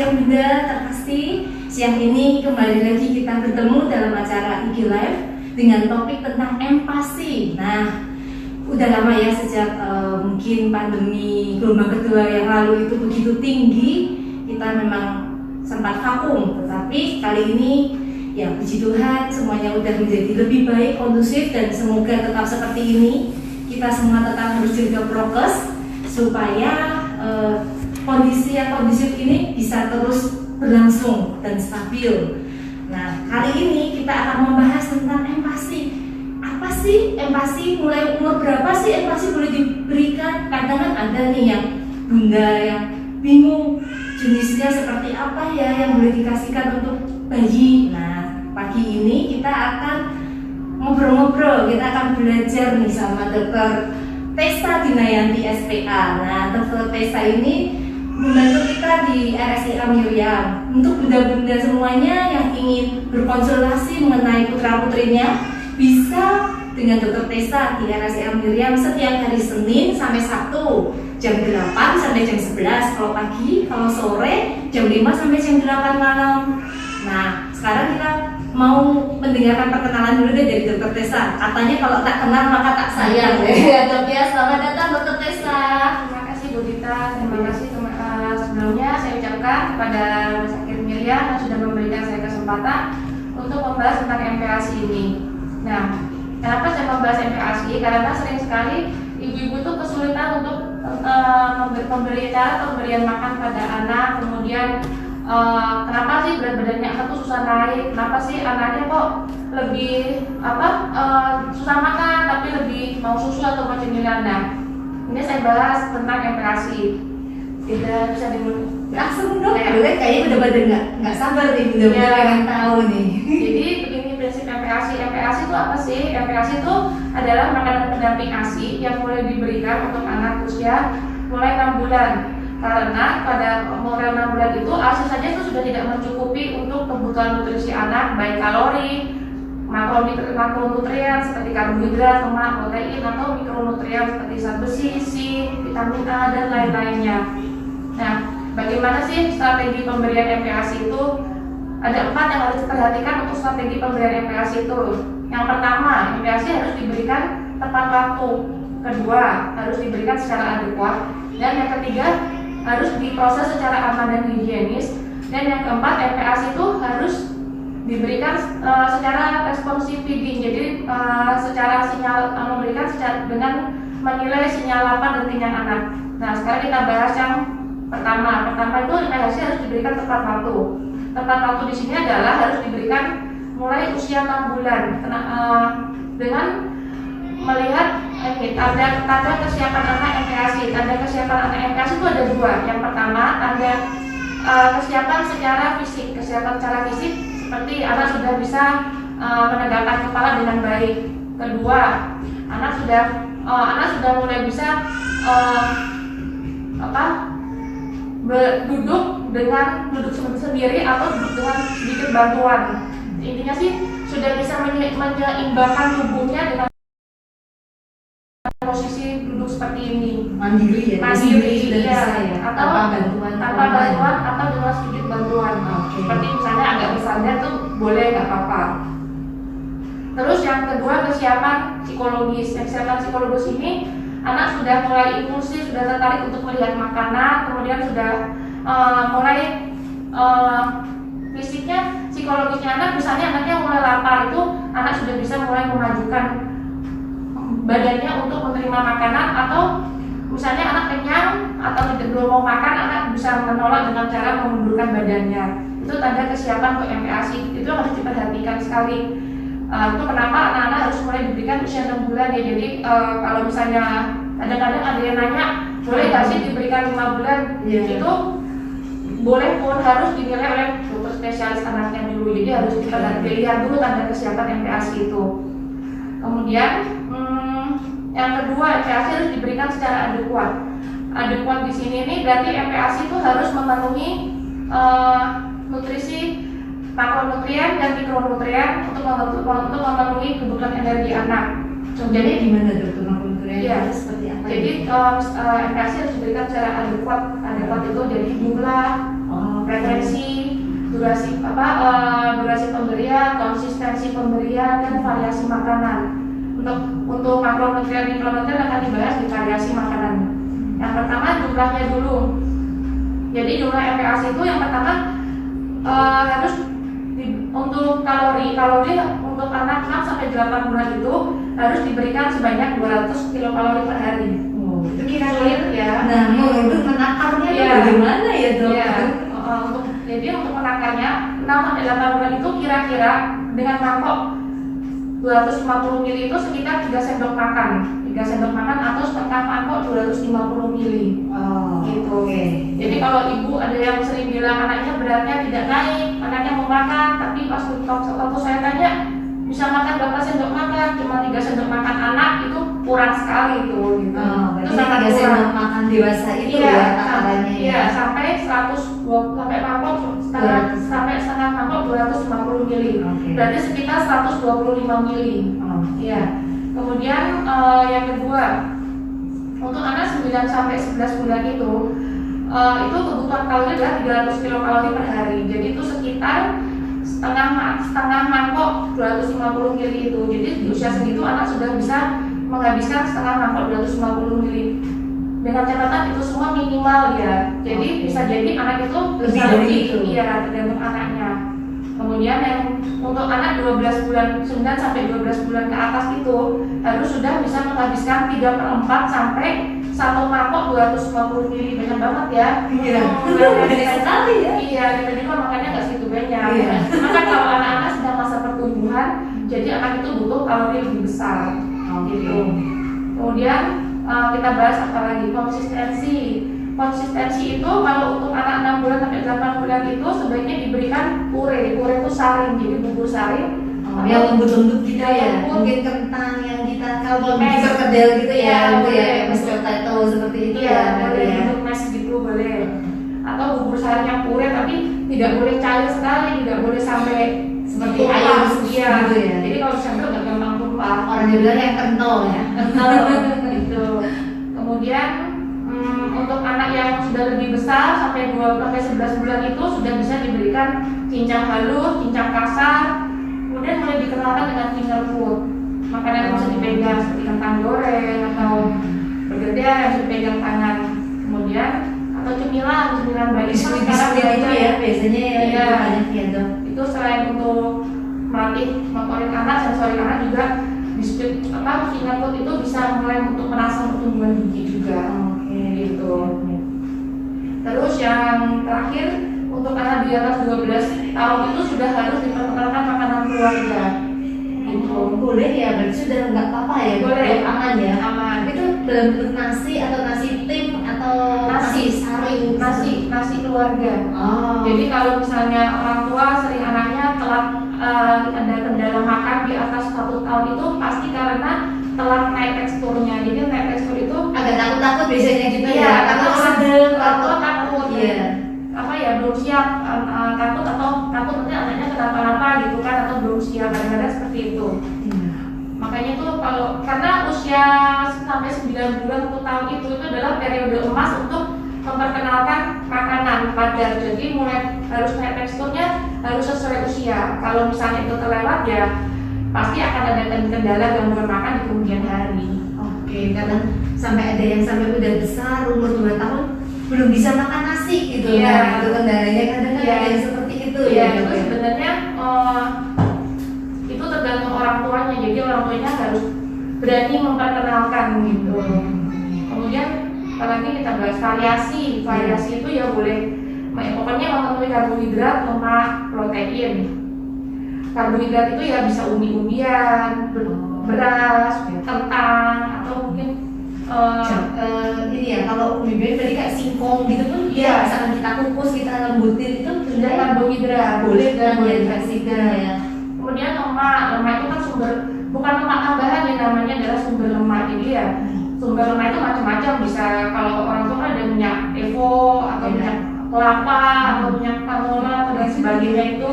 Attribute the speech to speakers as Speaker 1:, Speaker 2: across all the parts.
Speaker 1: siang Bunda terkasih. Siang ini kembali lagi kita bertemu dalam acara IG Live dengan topik tentang empati. Nah, udah lama ya sejak mungkin pandemi gelombang kedua yang lalu itu begitu tinggi, kita memang sempat vakum. Tetapi kali ini ya puji Tuhan semuanya udah menjadi lebih baik, kondusif, dan semoga tetap seperti ini. Kita semua tetap harus jaga prokes supaya kondisi yang kondusif ini bisa terus berlangsung dan stabil. Nah, kali ini kita akan membahas tentang empati. Apa sih empati? Mulai umur berapa sih empati boleh diberikan? Kadang kan ada nih yang bunda yang bingung jenisnya seperti apa ya yang boleh dikasihkan untuk bayi. Nah, pagi ini kita akan ngobrol-ngobrol, kita akan belajar nih sama Dr. Tessa Dinayanti SPA. Nah, Dr. Tessa ini membantu kita di RSIA Miriam. Untuk bunda-bunda semuanya yang ingin berkonsultasi mengenai putra-putrinya, bisa dengan Dr. Tessa di RSIA Miriam setiap hari Senin sampai Sabtu jam 8 sampai jam 11 kalau pagi, kalau sore jam 5 sampai jam 8 malam. Nah, sekarang kita mau mendengarkan perkenalan dulu deh dari Dr. Tessa. Katanya kalau tak kenal maka tak sayang. Ya, Dok ya, selamat datang Dr. Tessa.
Speaker 2: Terima kasih Bu Dita, terima kasih sebelumnya saya ucapkan kepada Rumah Sakit Miriam yang sudah memberikan saya kesempatan untuk membahas tentang MPASI ini. Nah, kenapa saya membahas MPASI? Karena sering sekali ibu-ibu tuh kesulitan untuk pemberian makan pada anak, kemudian kenapa sih berat badannya anak tuh susah naik, kenapa sih anaknya kok lebih susah makan tapi lebih mau susu atau mau cemilan. Nah, ini saya bahas tentang MPASI. Tidak bisa dimulai
Speaker 1: langsung dong, kayaknya bener-bener nggak sabar nih bunda pengen tahu nih.
Speaker 2: Jadi begini prinsip MPASI. MPASI itu apa sih? MPASI itu adalah makanan pendamping ASI yang boleh diberikan untuk anak usia mulai 6 bulan. Karena pada umur 6 bulan itu ASI saja itu sudah tidak mencukupi untuk kebutuhan nutrisi anak, baik kalori, makronutrien seperti karbohidrat, lemak, protein, atau mikronutrien seperti zat besi, zinc, vitamin A, dan lain-lainnya. Nah, bagaimana sih strategi pemberian MPASI itu? Ada 4 yang harus diperhatikan untuk strategi pemberian MPASI itu. Yang pertama, MPASI harus diberikan tepat waktu. Kedua, harus diberikan secara adekuat. Dan yang ketiga, harus diproses secara aman dan higienis. Dan yang keempat, MPASI itu harus diberikan secara responsif feeding. Jadi secara sinyal memberikan dengan menilai sinyal lapar dan kenyang anak. Nah, sekarang kita bahas yang pertama itu MPASI harus diberikan tepat waktu. Tepat waktu di sini adalah harus diberikan mulai usia 6 bulan dengan melihat tanda kesiapan anak MPASI. Tanda kesiapan anak MPASI itu ada 2. Yang pertama, tanda kesiapan secara fisik. Kesiapan secara fisik seperti anak sudah bisa menegakkan kepala dengan baik. Kedua, anak sudah mulai bisa duduk sendiri atau duduk dengan sedikit bantuan. Intinya sih sudah bisa menyeimbangkan tubuhnya dengan posisi duduk seperti ini.
Speaker 1: Mandiri ya.
Speaker 2: Mandiri
Speaker 1: ya.
Speaker 2: Atau tanpa bantuan atau dengan sedikit bantuan. Seperti misalnya agak bersandar tuh boleh, nggak apa-apa. Terus yang kedua, kesiapan psikologis. Kesiapan psikologis ini anak sudah mulai impulsif, sudah tertarik untuk melihat makanan, kemudian sudah mulai fisiknya, psikologisnya anak, misalnya anaknya mulai lapar, itu anak sudah bisa mulai memajukan badannya untuk menerima makanan, atau misalnya anak kenyang atau belum mau makan, anak bisa menolak dengan cara memundurkan badannya. Itu tanda kesiapan untuk MPASI. Itu harus diperhatikan sekali. Itu kenapa anak-anak harus mulai diberikan usia 6 bulan ya. Jadi kalau misalnya kadang-kadang ada yang nanya, boleh nggak sih diberikan 5 bulan? Itu boleh pun, harus dinilai oleh dokter spesialis anaknya dulu. Jadi harus dilihat dulu tanda kesiapan MPASI itu. Kemudian yang kedua, MPASI harus diberikan secara adekuat. Adekuat di sini nih berarti MPASI itu harus memenuhi nutrisi, makronutrien dan mikronutrien untuk memenuhi kebutuhan energi anak.
Speaker 1: Contohnya gimana dokter makronutrien?
Speaker 2: Iya.
Speaker 1: Seperti apa?
Speaker 2: Jadi MPASI harus diberikan secara adekuat. Adekuat itu jadi jumlah, frekuensi, durasi pemberian, konsistensi pemberian, dan variasi makanan. Untuk makronutrien mikronutrien akan dibahas di variasi makanan. Yang pertama jumlahnya dulu. Jadi jumlah MPASI itu yang pertama harus untuk kalori untuk anak 6 sampai 8 bulan itu harus diberikan sebanyak 200 kilokalori per hari.
Speaker 1: Itu
Speaker 2: Sulit ya.
Speaker 1: Nah, itu menakarnya
Speaker 2: Iya.
Speaker 1: bagaimana ya dok?
Speaker 2: Iya. Jadi untuk menakarnya 6 sampai 8 bulan itu kira-kira dengan mangkok 250 ml itu sekitar 3 sendok makan. 3 sendok makan atau setengah mangkok 250 ml.
Speaker 1: Oh,
Speaker 2: Gitu.
Speaker 1: oke.
Speaker 2: Jadi kalau ibu ada yang sering bilang anaknya beratnya tidak naik, anaknya mau makan, tapi pas waktu saya tanya bisa makan berapa sendok makan, cuma 3 sendok makan anak itu kurang sekali itu. Gitu.
Speaker 1: Oh,
Speaker 2: Itu
Speaker 1: berarti
Speaker 2: sangat
Speaker 1: 3
Speaker 2: kurang.
Speaker 1: sendok makan dewasa itu
Speaker 2: Iya,
Speaker 1: ya takarannya
Speaker 2: iya,
Speaker 1: ya.
Speaker 2: sampai 120 sampai mangkok setengah mangkok 250 ml.
Speaker 1: Oke.
Speaker 2: Berarti sekitar 125 ml.
Speaker 1: Oh,
Speaker 2: Iya. Kemudian yang kedua, untuk anak 9 sampai 11 bulan itu kebutuhan kalori adalah 300 kilokalori per hari. Jadi itu sekitar setengah mangkok 250 ml itu. Jadi di usia segitu anak sudah bisa menghabiskan setengah mangkok 250 ml. Dengan catatan itu semua minimal ya. Jadi
Speaker 1: Oke.
Speaker 2: bisa jadi anak itu
Speaker 1: Lebih
Speaker 2: bisa
Speaker 1: dari
Speaker 2: lebih,
Speaker 1: itu.
Speaker 2: iya, tergantung anaknya. Kemudian yang untuk anak 12 bulan 9 sampai 12 bulan ke atas itu harus sudah bisa menghabiskan 3/4 sampai 1 mangkok 250 ml. Banyak banget ya.
Speaker 1: Iya.
Speaker 2: Banyak
Speaker 1: Banyak sekali ya.
Speaker 2: Iya, kita juga makannya nggak segitu banyak.
Speaker 1: Iya.
Speaker 2: Cuma kan kalau anak-anak sedang masa pertumbuhan, jadi anak itu butuh kalori lebih besar. Gitu. Kemudian kita bahas apa lagi, konsistensi. Konsistensi itu kalau untuk anak 6 bulan sampai 8 bulan itu sebaiknya diberikan pure. Pure itu saring, jadi bubur saring.
Speaker 1: Oh, yang lembut-lembut gitu ya.
Speaker 2: Lembut.
Speaker 1: Mungkin kentang yang kita kalau
Speaker 2: Mes.
Speaker 1: bikin perkedel gitu ya,
Speaker 2: Iya,
Speaker 1: gitu ya,
Speaker 2: boleh.
Speaker 1: mashed potato seperti itu
Speaker 2: Iya,
Speaker 1: ya.
Speaker 2: boleh
Speaker 1: ya.
Speaker 2: untuk mes gitu boleh. Atau bubur saring yang pure tapi tidak boleh cair sekali, tidak boleh sampai
Speaker 1: Seperti
Speaker 2: tumpah.
Speaker 1: air
Speaker 2: Iya.
Speaker 1: gitu ya.
Speaker 2: Jadi kalau dicampur nggak gampang tumpah.
Speaker 1: Orang bilang yang kental ya.
Speaker 2: Gitu. Kemudian untuk anak yang sudah lebih besar sampai 11 bulan itu sudah bisa diberikan cincang halus, cincang kasar. Kemudian mulai dikenalkan dengan finger food, makanan yang bisa dipegang seperti kentang goreng atau bergedel yang bisa dipegang tangan. Kemudian atau cemilan bayi
Speaker 1: Biskuit itu ya biasanya ya.
Speaker 2: Iya.
Speaker 1: Banyak ya dok.
Speaker 2: Itu selain untuk melatih motorik anak, sensorik anak juga biskuit finger food itu bisa mulai untuk merangsang pertumbuhan gigi juga.
Speaker 1: Oke.
Speaker 2: Gitu. Terus yang terakhir untuk anak di atas 12 tahun itu sudah harus diperkenalkan makanan keluarga. Gitu.
Speaker 1: Boleh ya, berarti sudah nggak apa-apa ya.
Speaker 2: Boleh.
Speaker 1: Dok, aman ya.
Speaker 2: Aman.
Speaker 1: Itu dalam bentuk nasi atau nasi tim atau
Speaker 2: Nasi.
Speaker 1: saring?
Speaker 2: Nasi keluarga.
Speaker 1: Oh.
Speaker 2: Jadi kalau misalnya orang tua sering anaknya telat ada kendala makan di atas 1 tahun itu pasti karena telat naik teksturnya. Jadi naik tekstur itu
Speaker 1: agak takut-takut biasanya gitu
Speaker 2: Iya,
Speaker 1: ya. Takut sedel,
Speaker 2: takut takut.
Speaker 1: Iya.
Speaker 2: Belum siap, takut nanti anaknya kenapa-napa gitu kan, atau belum siap, kadang-kadang seperti itu. Makanya itu karena usia sampai 9 bulan 1 tahun itu adalah periode emas untuk memperkenalkan makanan padat. Jadi mulai harus naik teksturnya harus sesuai usia. Kalau misalnya itu terlewat ya pasti akan ada kendala gangguan makan di kemudian hari.
Speaker 1: Oke, kadang sampai ada yang sampai udah besar umur 2 tahun belum bisa makan nasi gitu.
Speaker 2: Iya.
Speaker 1: Nah, itu kendalanya kadang
Speaker 2: Iya.
Speaker 1: ada yang seperti itu
Speaker 2: Iya,
Speaker 1: ya.
Speaker 2: itu
Speaker 1: Dok, ya?
Speaker 2: sebenarnya itu tergantung orang tuanya. Jadi orang tuanya harus berani memperkenalkan gitu. Kemudian apalagi kita bahas variasi. Variasi itu ya boleh, pokoknya memenuhi karbohidrat, lemak, protein. Karbohidrat itu ya bisa umbi-umbian, beras, kentang, atau mungkin
Speaker 1: Ini ya, kalau umbi tadi kayak singkong gitu pun
Speaker 2: Iya.
Speaker 1: misalkan kita kukus, kita lembutin itu
Speaker 2: sudah karbohidrat,
Speaker 1: boleh kan ya
Speaker 2: boleh.
Speaker 1: dikasihkan ya.
Speaker 2: Kemudian lemak itu kan bukan lemak tambahan yang namanya adalah sumber lemak. Jadi ya sumber lemak itu macam-macam, bisa kalau orang tua kan ada minyak evo atau
Speaker 1: Iya.
Speaker 2: minyak kelapa atau minyak canola atau dan sebagainya, itu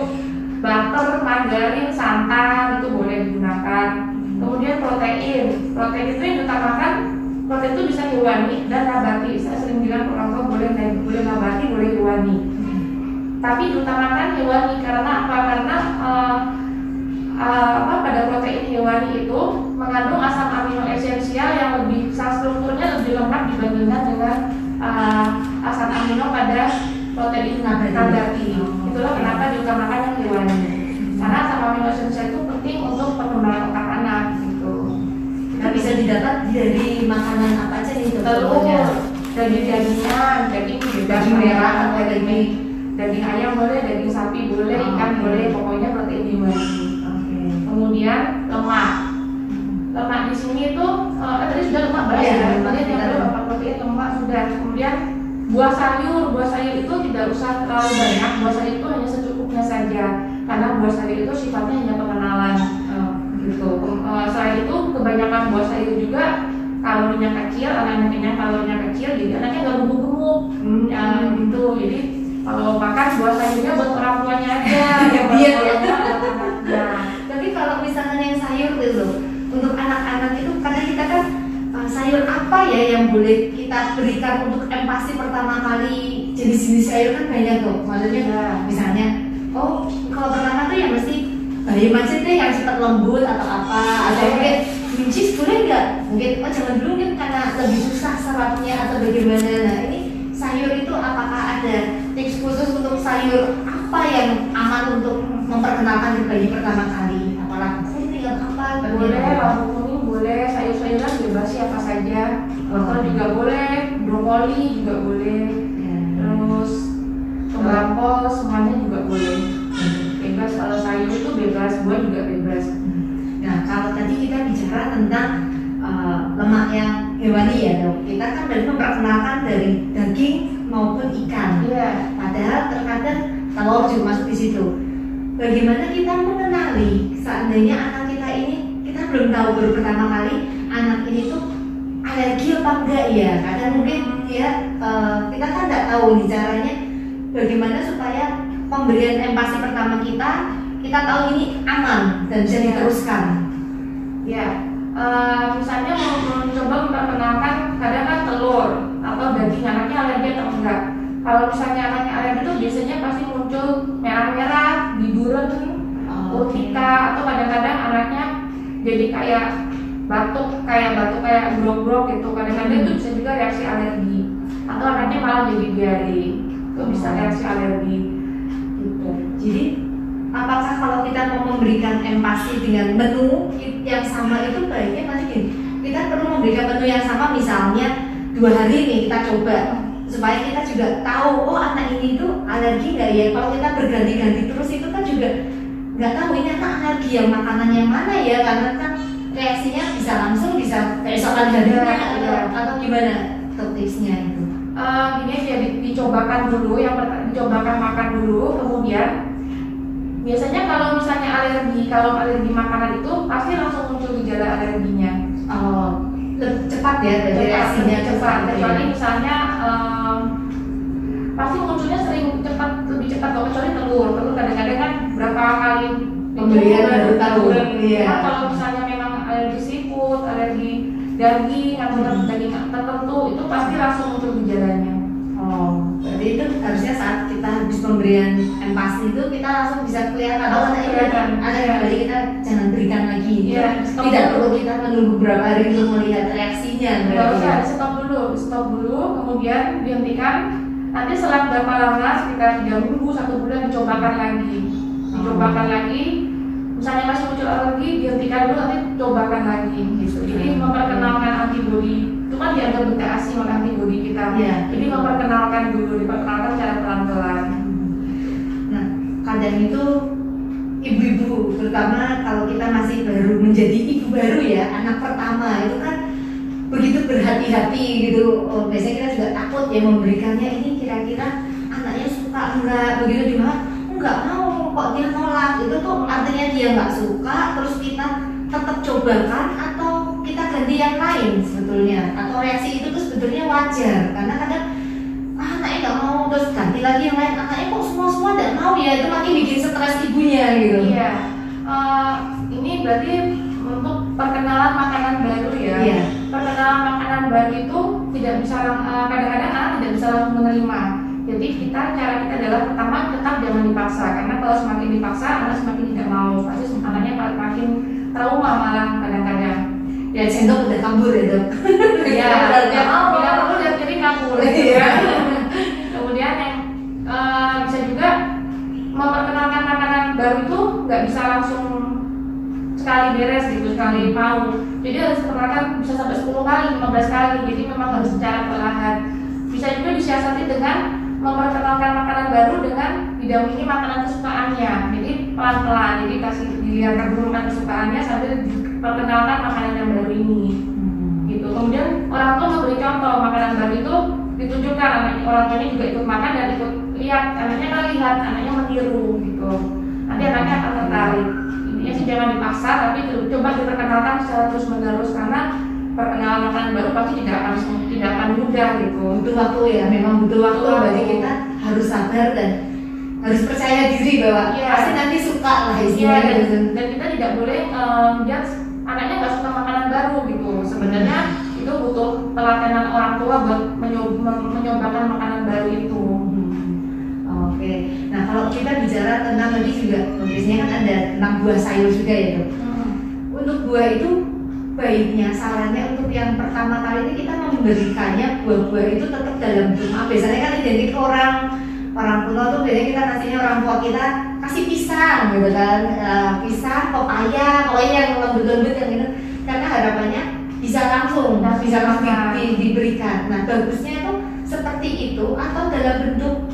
Speaker 2: butter, margarin, santan itu boleh digunakan. Kemudian protein itu yang diutamakan, protein itu bisa hewani dan nabati. Saya sering bilang ke orang tua boleh nabati, boleh hewani. tapi diutamakan hewani. Karena apa? Karena pada protein hewani itu mengandung asam amino esensial yang lebih strukturnya lebih lengkap dibandingkan dengan asam amino pada protein nabati. Itulah kenapa diutamakan yang hewani. Karena asam amino esensial itu penting untuk perkembangan otak anak gitu.
Speaker 1: Itu bisa didapat dari makanan apa aja nih
Speaker 2: Telur, daging-dagingan, daging merah atau daging ayam boleh, daging sapi boleh, ikan boleh, pokoknya protein hewani. Kemudian lemak di sini itu tadi sudah lemak bahas ya, tadi yang berapa protein lemak sudah. Kemudian buah sayur itu tidak usah terlalu banyak, buah sayur itu hanya secukupnya saja, karena buah sayur itu sifatnya hanya pengenalan gitu. Selain itu kebanyakan buah sayur juga kalorinya kecil, anaknya kenyang kalorinya kecil, jadi anaknya nggak gemuk-gemuk gitu. Jadi kalau makan buah sayurnya buat orang tuanya aja, yang
Speaker 1: diet
Speaker 2: ya.
Speaker 1: Tapi kalau misalnya yang sayur itu untuk anak-anak itu, karena kita kan sayur apa ya yang boleh kita berikan untuk empasi pertama kali, jenis-jenis sayur kan banyak tuh. Maksudnya misalnya, oh kalau pertama tuh yang mesti bayam aja deh yang cepat lembut atau apa, atau mungkin cheese boleh nggak? Mungkin jangan dulu mungkin karena lebih susah serapnya atau bagaimana. Nah ini sayur itu apakah ada tips khusus untuk sayur apa yang aman untuk memperkenalkan ke bayi pertama kali? Apalagi kuning apa?
Speaker 2: Boleh, labu kuning boleh, sayur-sayuran bebas siapa saja. Wortel juga boleh, brokoli juga boleh, terus kembang semuanya juga boleh. Bebas, kalau sayur itu bebas, buah juga bebas.
Speaker 1: Nah kalau tadi kita bicara tentang lemak yang hewani ya dok, kita kan dari memperkenalkan dari daging maupun ikan.
Speaker 2: Iya.
Speaker 1: Padahal terkadang telur juga masuk di situ. Bagaimana kita mengenali seandainya anak kita ini, kita belum tahu baru pertama kali anak ini tuh alergi apa enggak ya? Kadang mungkin ya kita kan nggak tahu nih caranya bagaimana supaya pemberian empasi pertama kita tahu ini aman dan bisa diteruskan.
Speaker 2: Ya, misalnya mau mencoba memperkenalkan kadang kan telur atau daging anaknya alergi atau enggak. Kalau misalnya anaknya alergi itu biasanya pasti muncul merah-merah, biduran, urtika, atau kadang-kadang anaknya jadi kayak batuk kayak grog-grog gitu. Kadang-kadang itu bisa juga reaksi alergi. Atau anaknya malah jadi diare, itu bisa reaksi alergi gitu.
Speaker 1: Jadi apakah kalau kita mau memberikan empasi dengan menu yang sama itu baiknya masih gini, kita perlu memberikan menu yang sama, misalnya 2 hari nih kita coba supaya kita juga tahu oh anak ini tuh alergi nggak ya. Kalau kita berganti-ganti terus itu kan juga nggak tahu ini anak alergi yang makanan yang mana ya, karena kan reaksinya bisa langsung bisa keesokan harinya atau gimana tipsnya itu?
Speaker 2: Ini aja dicobakan dulu, yang pertama dicobakan makan dulu, kemudian biasanya kalau misalnya kalau alergi makanan itu pasti langsung muncul gejala alerginya.
Speaker 1: Cepat ya dari reaksinya cepat.
Speaker 2: Kecuali misalnya pasti munculnya lebih cepat kok, kecuali telur kadang-kadang kan berapa kali
Speaker 1: pemberian baru tahu.
Speaker 2: Kalau misalnya memang alergi seafood, alergi daging atau daging tertentu itu pasti langsung muncul gejalanya.
Speaker 1: Berarti itu harusnya saat kita habis pemberian empasi itu kita langsung bisa kelihatan oh ada kali kita jangan berikan lagi. Tidak perlu kita menunggu beberapa hari untuk melihat reaksinya.
Speaker 2: Nggak usah, stop dulu, kemudian dihentikan. Nanti selang berapa lama, sekitar 3 minggu, 1 bulan dicobakan lagi. Misalnya masih muncul alergi, dihentikan dulu, nanti cobakan lagi gitu. Jadi memperkenalkan antibodi, itu kan dianggap benda asing oleh antibodi kita. Jadi memperkenalkan secara pelan-pelan.
Speaker 1: Nah, kadang itu ibu-ibu, terutama kalau kita masih baru menjadi ibu baru ya, anak pertama itu kan begitu berhati-hati gitu. Biasanya kita juga takut ya memberikannya, ini kira-kira anaknya suka enggak, begitu gimana? Enggak mau kok dia nolak, itu tuh artinya dia nggak suka, terus kita tetap cobakan atau kita ganti yang lain sebetulnya, atau reaksi itu tuh sebetulnya wajar karena kadang anaknya nggak mau terus ganti lagi yang lain, anaknya kok semua nggak mau ya, itu makin bikin stres ibunya gitu.
Speaker 2: Iya, ini berarti untuk perkenalan makanan baru ya. Perkenalan makanan baru itu tidak bisa kadang-kadang anak tidak bisa langsung menerima. Jadi cara kita adalah pertama tetap jangan dipaksa, karena kalau semakin dipaksa anak semakin tidak mau, pasti anaknya makin trauma malah kadang-kadang.
Speaker 1: Ya sendok udah kabur ya dok.
Speaker 2: Ya, tidak perlu dan jadi kabur. Ya. Kemudian yang bisa juga memperkenalkan makanan baru itu nggak bisa langsung sekali beres gitu, sekali mau. Jadi harus diperkenalkan bisa sampai 10 kali, 15 kali. Jadi memang harus secara perlahan. Bisa juga disiasati dengan memperkenalkan makanan baru dengan didampingi makanan kesukaannya. Jadi pelan-pelan, jadi kasih dilihatkan dulu makanan kesukaannya sambil diperkenalkan makanan yang baru ini. Gitu. Kemudian orang tua memberi contoh makanan baru itu ditunjukkan, orang tuanya juga ikut makan dan ikut lihat, anaknya kan lihat, anaknya meniru gitu. Nanti anaknya akan tertarik. Intinya sih jangan dipaksa, tapi coba diperkenalkan secara terus menerus, karena perkenalan makanan baru pasti tidak akan mudah gitu.
Speaker 1: Butuh waktu ya, memang butuh waktu. Berarti kita harus sabar dan harus percaya diri bahwa pasti nanti suka lah istilahnya.
Speaker 2: Dan kita tidak boleh lihat anaknya nggak suka makanan baru gitu. Sebenarnya itu butuh telatenan orang tua buat menyobakan makanan baru itu.
Speaker 1: Oke. Nah kalau kita bicara tentang tadi juga, biasanya kan ada tentang buah sayur juga ya dok. Untuk buah itu baiknya, sarannya untuk yang pertama kali ini kita memberikannya buah-buah itu tetap dalam bentuk. Biasanya kan identik orang tua tuh biasanya kita kasihnya, orang tua kita kasih pisang gitu kan, pisang, pepaya, pokoknya yang lembut-lembut yang itu, karena harapannya bisa langsung diberikan. Nah bagusnya itu seperti itu atau dalam bentuk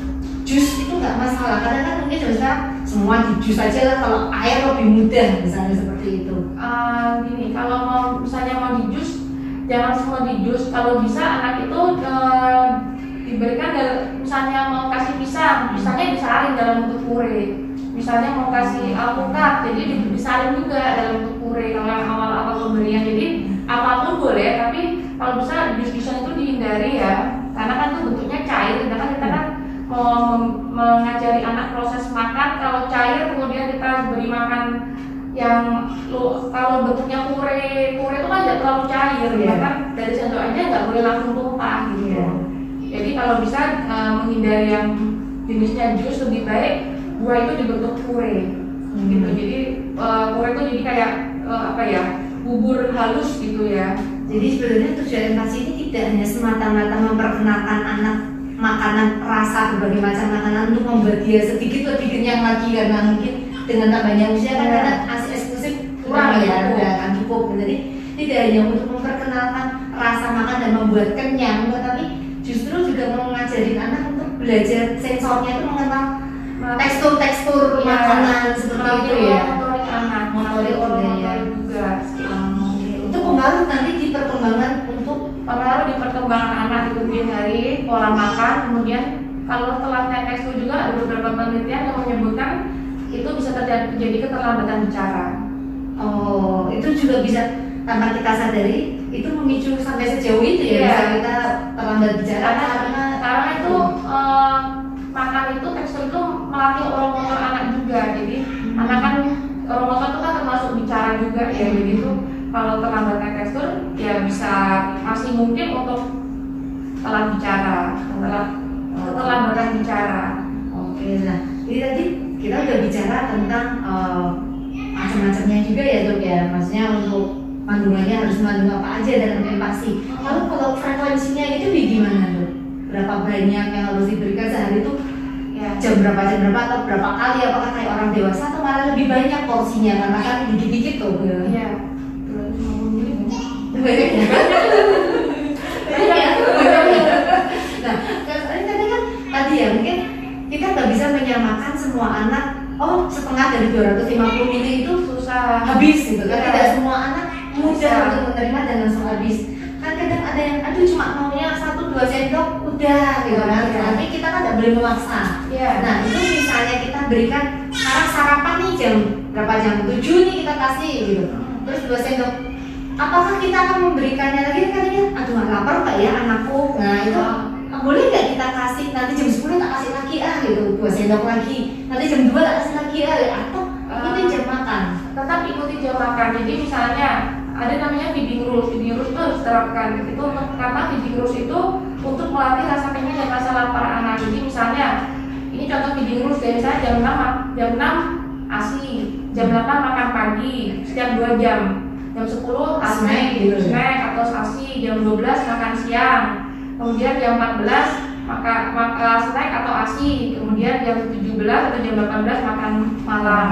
Speaker 1: jus itu nggak masalah. Kadang kan mungkin bisa semua di jus aja lah, kalau air lebih mudah misalnya seperti itu.
Speaker 2: Gini, kalau misalnya mau di jus, jangan semua di jus. Kalau bisa anak itu diberikan misalnya mau kasih pisang, pisangnya disaring dalam bentuk puree. Misalnya mau kasih alpukat, jadi disaring juga dalam bentuk puree. Kalau yang awal-awal pemberian, jadi apapun boleh, tapi kalau bisa jus-jusan itu dihindari ya, karena kan itu bentuknya cair. Sedangkan kita kan mau mengajari anak proses makan, kalau cair kemudian kita beri makan yang kalau bentuknya puree itu kan tidak terlalu cair, bahkan dari sendok aja nggak boleh langsung tumpah gitu. Jadi kalau bisa menghindari yang jenisnya jus, lebih baik buah itu dibentuk puree gitu. Jadi puree itu jadi kayak bubur halus gitu ya.
Speaker 1: Jadi sebenarnya tujuan empati ini tidak hanya semata-mata memperkenalkan anak makanan rasa, berbagai macam makanan untuk membuat dia sedikit lebih kenyang lagi, karena mungkin dengan tambahnya usia kan karena asi eksklusif kurang ya, akan cukup. Jadi tidak hanya untuk memperkenalkan rasa makan dan membuat kenyang, tetapi justru juga mengajari anak untuk belajar sensornya, itu mengenal tekstur makanan seperti itu ya.
Speaker 2: Motorik anak,
Speaker 1: motorik
Speaker 2: juga.
Speaker 1: Itu pengaruh nanti di perkembangan
Speaker 2: pengaruh di perkembangan anak di kemudian hari, pola makan. Kemudian kalau telatnya tekstur juga ada beberapa penelitian yang menyebutkan itu bisa terjadi keterlambatan bicara.
Speaker 1: Oh, itu juga bisa tanpa kita sadari itu memicu sampai sejauh itu ya, bisa kita terlambat bicara
Speaker 2: karena itu makan itu tekstur itu melatih oral-oral anak juga. Jadi anak kan oral-oral itu kan termasuk bicara juga ya. Jadi itu kalau terlambatnya tekstur ya bisa masih mungkin untuk telat bicara, keterlambatan bicara.
Speaker 1: Oke, nah ini tadi kita udah bicara tentang macam-macamnya juga ya dok ya, maksudnya untuk kandungannya harus mengandung apa aja dalam empati. Lalu kalau frekuensinya itu gimana dok? Berapa banyak yang harus diberikan sehari itu? Ya, jam berapa atau berapa kali? Apakah kayak orang dewasa atau malah lebih banyak porsinya karena kan dikit-dikit tuh?
Speaker 2: Iya.
Speaker 1: Banyak ya. Nah, kadang kan tadi ya mungkin kita nggak bisa menyamakan semua anak. Oh, setengah dari 250 mili itu susah habis gitu kan? Tidak semua anak mudah untuk menerima dan langsung habis. Kan kadang ada yang aduh cuma maunya 1-2 sendok udah gitu kan. Tapi kita kan nggak boleh memaksa. Nah itu misalnya kita berikan sekarang sarapan nih jam 7 nih kita kasih gitu. Terus 2 sendok. Apakah kita akan memberikannya lagi? Katanya, aduh nggak lapar nggak ya anakku? Nah itu boleh nggak kita kasih nanti jam 10 tak kasih lagi gitu, 2 sendok lagi. Nanti jam 2 tak kasih lagi atau ikutin jam makan.
Speaker 2: Tetap ikuti jam makan. Jadi misalnya ada namanya feeding rules. Feeding rules itu harus diterapkan. Itu karena feeding rules itu untuk melatih rasa kenyang dan rasa lapar anak. Jadi misalnya ini contoh feeding rules, dari misalnya jam 6 ASI, jam 8 makan pagi setiap 2 jam, jam 10 ASI
Speaker 1: Snack gitu.
Speaker 2: snack atau ASI, jam 12 makan siang, kemudian jam 14 maka snack atau ASI, kemudian jam 17 atau jam 18 makan malam,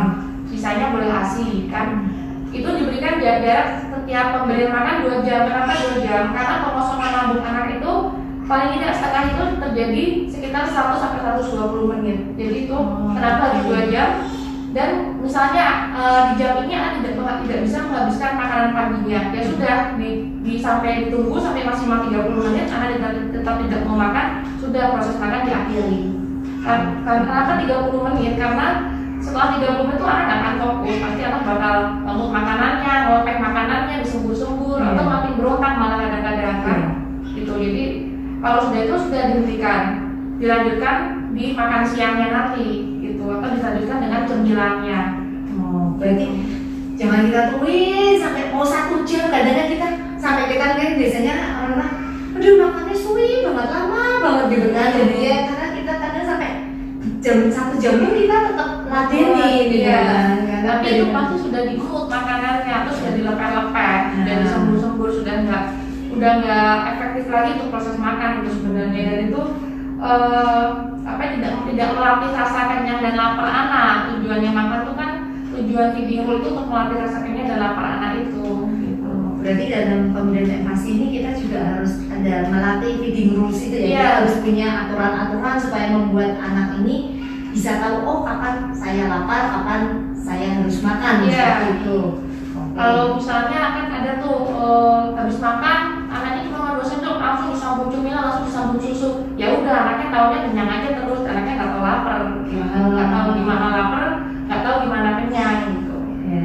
Speaker 2: sisanya boleh ASI kan. Itu diberikan jarak setiap pemberian makan 2 jam. Kenapa 2 jam? Karena pengosongan lambung anak itu paling tidak setengah itu terjadi sekitar 100 sampai 120 menit. Jadi itu kenapa harus 2 jam? Dan misalnya di jam ini anak tidak bisa menghabiskan makanan paginya, ya sudah sampai ditunggu sampai maksimal 30 menit, anak tetap tidak mau makan, sudah proses makan diakhiri. Kenapa 30 menit? Karena setelah 30 menit itu anak nggak akan fokus, pasti anak bakal ngeluk makanannya, ngelopek makanannya, disembur-sembur, atau makin berontak malah kadang-kadang kan. Gitu. Jadi kalau sudah itu sudah dihentikan, dilanjutkan di makan siangnya nanti. Atau dilanjutkan dengan cemilannya.
Speaker 1: Oh, berarti jangan kita tungguin sampai mau 1 jam. Kadang-kadang kita sampai kita kan biasanya orang-orang, aduh makannya suwi banget, lama banget gitu kan. Jadi ya karena kita kadang sampai jam 1 jam pun kita tetap ladenin gitu kan.
Speaker 2: Tapi itu pasti sudah diemut makanannya, atau sudah dilepeh-lepeh, sudah disembur-sembur, sudah nggak efektif lagi untuk proses makan itu sebenarnya. Dan itu tidak melatih rasa kenyang dan lapar anak. Tujuannya makan itu kan, tujuan feeding rule itu untuk melatih rasa kenyang dan lapar anak itu. Gitu.
Speaker 1: Berarti dalam pemberian empati ini kita juga harus ada melatih feeding rules itu ya. Kita harus punya aturan-aturan supaya membuat anak ini bisa tahu, oh kapan saya lapar, kapan saya harus makan, seperti itu.
Speaker 2: Kalau misalnya kan ada tuh habis makan anaknya cuma 2 sendok langsung disambung cemilan, langsung disambung susu, ya udah anaknya taunya kenyang aja terus, anaknya nggak tahu lapar, nggak tahu gimana lapar, nggak tahu gimana kenyang gitu.
Speaker 1: Ya.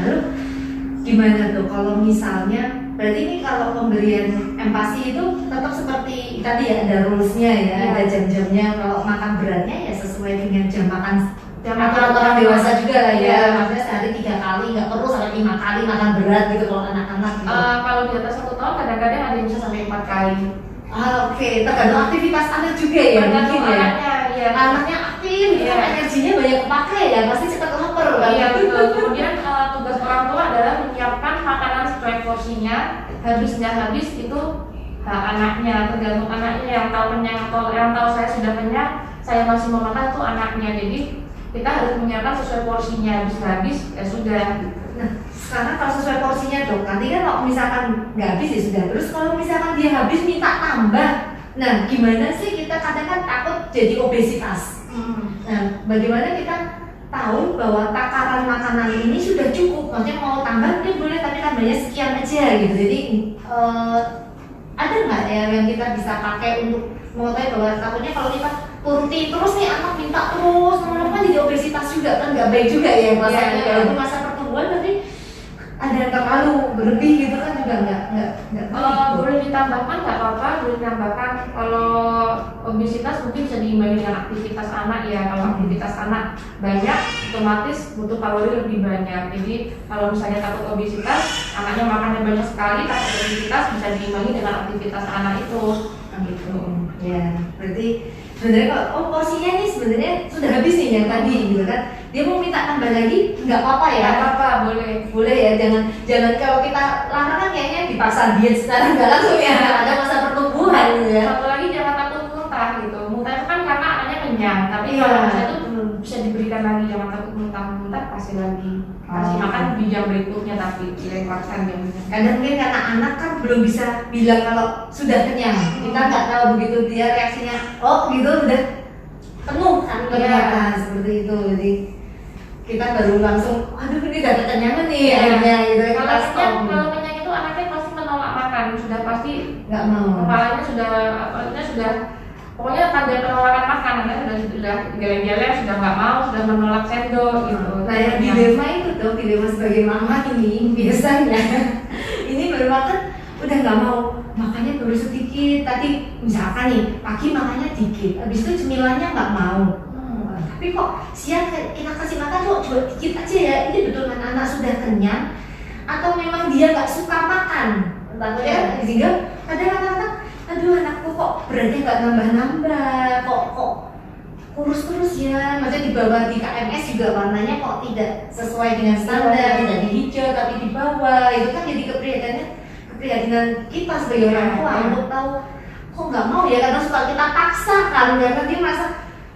Speaker 1: Lalu gimana tuh kalau misalnya, berarti ini kalau pemberian empati itu tetap seperti tadi ya, ada rulesnya ya, ada jam-jamnya. Kalau makan beratnya ya sesuai dengan jam makan. Aturan orang dewasa juga lah ya, maksudnya sehari 3 kali, nggak perlu sampai 5 kali makan berat gitu kalau anak-anak gitu.
Speaker 2: Kalau di atas 1 tahun kadang-kadang ada yang bisa sampai 4 kali.
Speaker 1: Oke. Tergantung aktivitas anak juga ya, mungkin ya. Anaknya aktif, energinya banyak kepakai ya, pasti cepat lapar kan.
Speaker 2: Iya betul. Kemudian tugas orang tua adalah menyiapkan makanan sesuai porsinya, habis nggak habis itu hak anaknya, tergantung anaknya yang tahu kenyang atau yang tahu saya sudah kenyang, saya masih mau makan tuh anaknya. Jadi kita harus menyiapkan sesuai porsinya, habis ya sudah.
Speaker 1: Nah, sekarang kalau sesuai porsinya dok, nanti kan kalau misalkan nggak habis ya sudah. Terus kalau misalkan dia habis minta tambah, nah gimana sih, kita kadang kan takut jadi obesitas. Nah, bagaimana kita tahu bahwa takaran makanan ini sudah cukup, maksudnya mau tambah dia boleh tapi tambahnya sekian aja gitu. Jadi ada nggak ya yang kita bisa pakai untuk mengetahui bahwa takutnya kalau kita turuti terus nih anak minta terus, lama-lama kan jadi obesitas juga kan, nggak baik juga ya masanya. Walaupun masa pertumbuhan tapi ada yang terlalu berlebih gitu kan juga nggak
Speaker 2: boleh ditambahkan nggak apa-apa, boleh ditambahkan. Kalau obesitas mungkin bisa diimbangi dengan aktivitas anak ya. Kalau aktivitas anak banyak, otomatis butuh kalori lebih banyak. Jadi kalau misalnya takut obesitas, anaknya makannya banyak sekali, takut obesitas bisa diimbangi dengan aktivitas anak itu. Gitu.
Speaker 1: Ya, berarti sebenarnya kalau porsinya nih sebenarnya sudah habis nih yang tadi gitu kan, dia mau minta tambah lagi nggak apa-apa ya?
Speaker 2: Nggak apa-apa,
Speaker 1: boleh ya. Jangan kalau kita larang kan kayaknya dipaksa diet sekarang nggak langsung ya, ada masa pertumbuhan gitu ya.
Speaker 2: Satu lagi jangan takut muntah gitu. Muntah itu kan karena anaknya kenyang, tapi kalau misalnya itu bisa diberikan lagi, jangan takut muntah kasih lagi, kasih makan di jam berikutnya tapi dilewatkan jamnya.
Speaker 1: Kadang mungkin karena anak kan belum bisa bilang kalau sudah kenyang, kita nggak tahu begitu dia reaksinya, oh gitu udah penuh kan ternyata seperti itu. Jadi kita baru langsung, aduh ini udah kekenyangan nih akhirnya gitu.
Speaker 2: Kalau kenyang itu anaknya pasti menolak makan, sudah pasti
Speaker 1: nggak mau.
Speaker 2: Kepalanya sudah pokoknya tanda penolakan makan, sudah geleng-geleng, sudah nggak mau, sudah menolak sendok gitu.
Speaker 1: Nah yang dilema itu tuh, dilema sebagai mama ini biasanya ini baru makan udah nggak mau, makannya baru sedikit. Tadi misalkan nih pagi makannya dikit, habis itu cemilannya nggak mau. Tapi kok siang kita kasih makan kok cuma dikit aja ya, ini betul kan anak sudah kenyang atau memang dia nggak suka makan? Takutnya sehingga kadang-kadang aduh anakku kok beratnya nggak nambah-nambah, kok kurus terus ya, maksudnya di bawah di KMS juga warnanya kok tidak sesuai dengan standar, tidak di hijau tapi di bawah, itu kan jadi keprihatinan kita sebagai orang tua untuk tahu kok nggak mau ya, karena suka kita paksa kan, karena dia merasa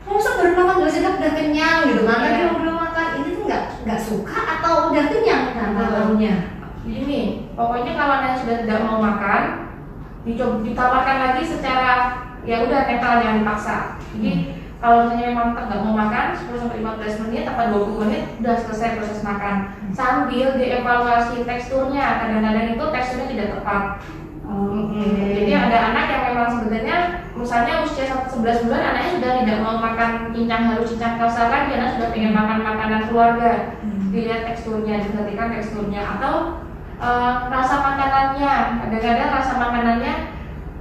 Speaker 1: kamu baru makan 2 sendok udah kenyang gitu kan, tapi belum makan, ini tuh nggak suka atau udah kenyang kan tahunya.
Speaker 2: Ini pokoknya kalau anak sudah tidak mau makan, ditawarkan lagi secara ya udah netral, jangan dipaksa. Jadi kalau misalnya memang nggak mau makan 10-15 menit atau 20 menit udah selesai proses makan, sambil dievaluasi teksturnya. Kadang-kadang itu teksturnya tidak tepat. Jadi ada anak yang memang sebenarnya misalnya usia 11 bulan anaknya sudah tidak mau makan cincang halus, cincang kasar lagi, anak sudah pengen makan makanan keluarga. Dilihat teksturnya, diperhatikan teksturnya, atau rasa makanannya. Kadang-kadang rasa makanannya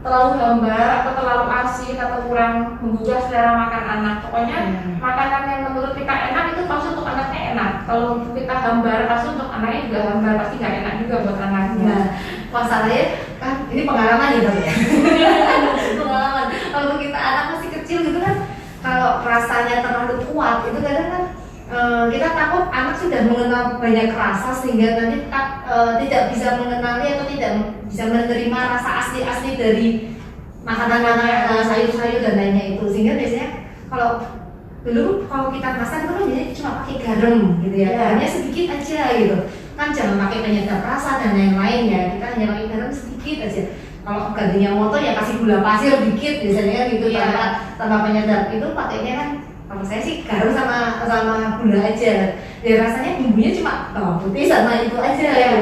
Speaker 2: terlalu hambar atau terlalu asin atau kurang menggugah selera makan anak. Pokoknya makanan yang menurut kita enak itu pasti untuk anaknya enak. Kalau kita hambar pasti untuk anaknya juga hambar, pasti nggak enak juga buat anaknya.
Speaker 1: Nah, masalahnya kan ini pengalaman ya tapi ya. Pengalaman. Kalau kita anak masih kecil gitu kan, kalau rasanya terlalu kuat itu kadang kan kita takut anak sudah mengenal banyak rasa sehingga nanti tidak bisa mengenali atau tidak bisa menerima rasa asli dari makanan-makanan sayur-sayur dan lainnya itu, sehingga biasanya kalau kita masak itu kan jadi cuma pakai garam gitu ya, garamnya sedikit aja gitu kan, jangan pakai penyedap rasa dan lain-lain ya, kita hanya pakai garam sedikit aja. Kalau gantinya moto ya kasih gula pasir dikit biasanya kan gitu, tanpa penyedap. Itu pakainya kan kalau saya sih garam sama gula aja, ya rasanya bumbunya cuma bawang putih sama itu aja ya.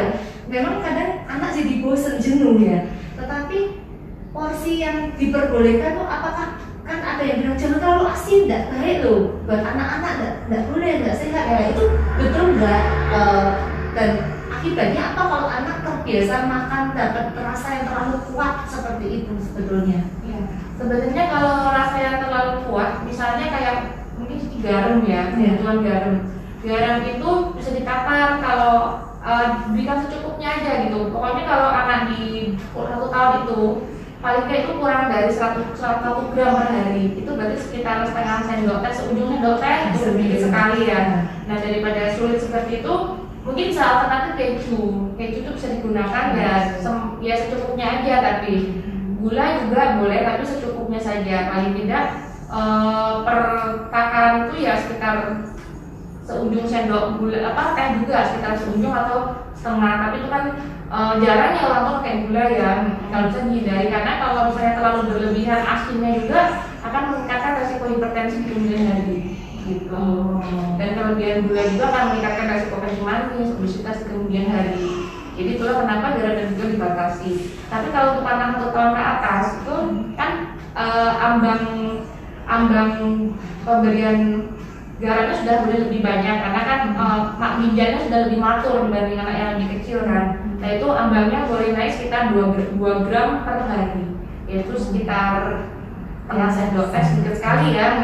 Speaker 1: Memang kadang anak jadi bosen, jenuh ya, tetapi porsi yang diperbolehkan tuh apakah, kan ada yang bilang jangan terlalu asin, tidak baik loh buat anak-anak, tidak boleh, tidak sehat ya, itu betul nggak? Dan akibatnya apa kalau anak terbiasa makan dapat rasa yang terlalu kuat seperti itu sebetulnya?
Speaker 2: Ya. Sebenarnya kalau rasa yang terlalu kuat, misalnya kayak mungkin garam ya, kebutuhan garam itu bisa ditakar kalau diberikan secukupnya aja gitu. Pokoknya kalau anak di 1 tahun itu paling nggak itu kurang dari 100 gram per hari, itu berarti sekitar setengah sendok teh, seujung sendok teh itu sedikit sekali ya. Nah daripada sulit seperti itu, mungkin bisa alternatif keju itu bisa digunakan ya secukupnya aja, tapi gula juga boleh tapi secukupnya saja, paling tidak per takaran itu ya sekitar seujung sendok gula teh juga sekitar seujung atau setengah, tapi itu kan jarang ya orang tua pakai gula ya, kalau bisa dihindari, karena kalau misalnya terlalu berlebihan asinnya juga akan meningkatkan resiko hipertensi di kemudian hari gitu. Dan kelebihan gula juga akan meningkatkan resiko kencing manis, obesitas di kemudian hari. Jadi itulah kenapa garam dan gula dibatasi. Tapi kalau untuk anak 1 tahun ke atas itu kan ambang pemberian garamnya sudah boleh lebih banyak, karena kan ginjalnya sudah lebih matur dibanding anak yang lebih kecil kan. Nah itu ambangnya boleh naik sekitar 2 gram per hari, yaitu sekitar setengah sendok teh, sedikit sekali ya.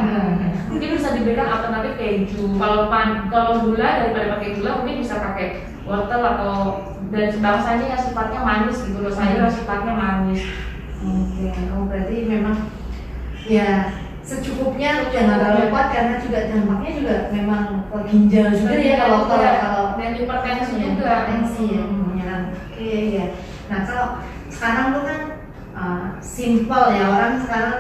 Speaker 2: Mungkin bisa diberikan alternatif keju. Kalau gula, daripada pakai gula mungkin bisa pakai wortel atau dan sebangsanya yang sifatnya manis gitu loh, sayur yang sifatnya manis.
Speaker 1: Berarti memang ya secukupnya, jangan terlalu kuat karena juga dampaknya juga memang ke ginjal juga ya, kalau
Speaker 2: dan hipertensi juga.
Speaker 1: Ya, menyerang. Iya. Nah kalau sekarang tuh kan simple ya, orang sekarang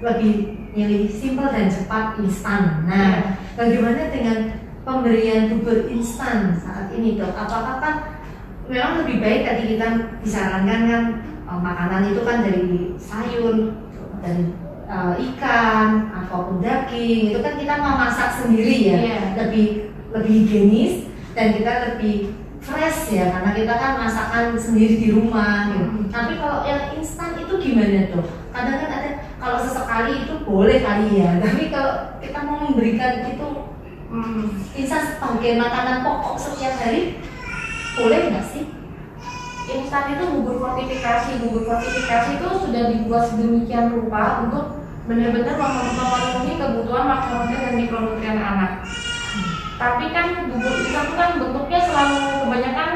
Speaker 1: lebih milih simple dan cepat, instan. Nah bagaimana dengan pemberian bubur instan saat ini dok? Apakah kan memang lebih baik tadi kita disarankan kan makanan itu kan dari sayur, dari ikan ataupun daging, itu kan kita mau masak sendiri ya, lebih higienis dan kita lebih fresh ya, karena kita kan masakan sendiri di rumah gitu. Tapi kalau yang instan itu gimana tuh? Kadang kan ada, kalau sesekali itu boleh kali ya, tapi kalau kita mau memberikan itu instan sebagai makanan pokok setiap hari, boleh nggak sih?
Speaker 2: Instan itu bubur fortifikasi itu sudah dibuat sedemikian rupa untuk benar-benar memenuhi kebutuhan makronutrien dan mikronutrien anak. Tapi kan bubur instan itu kan bentuknya selalu kebanyakan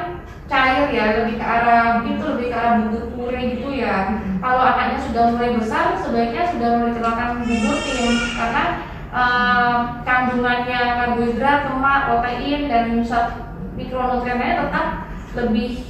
Speaker 2: cair ya, lebih ke arah bubur puree kayak gitu ya. Kalau anaknya sudah mulai besar, sebaiknya sudah mulai dikenalkan bubur tim, karena kandungannya karbohidrat, lemak, protein, dan mikronutriennya tetap lebih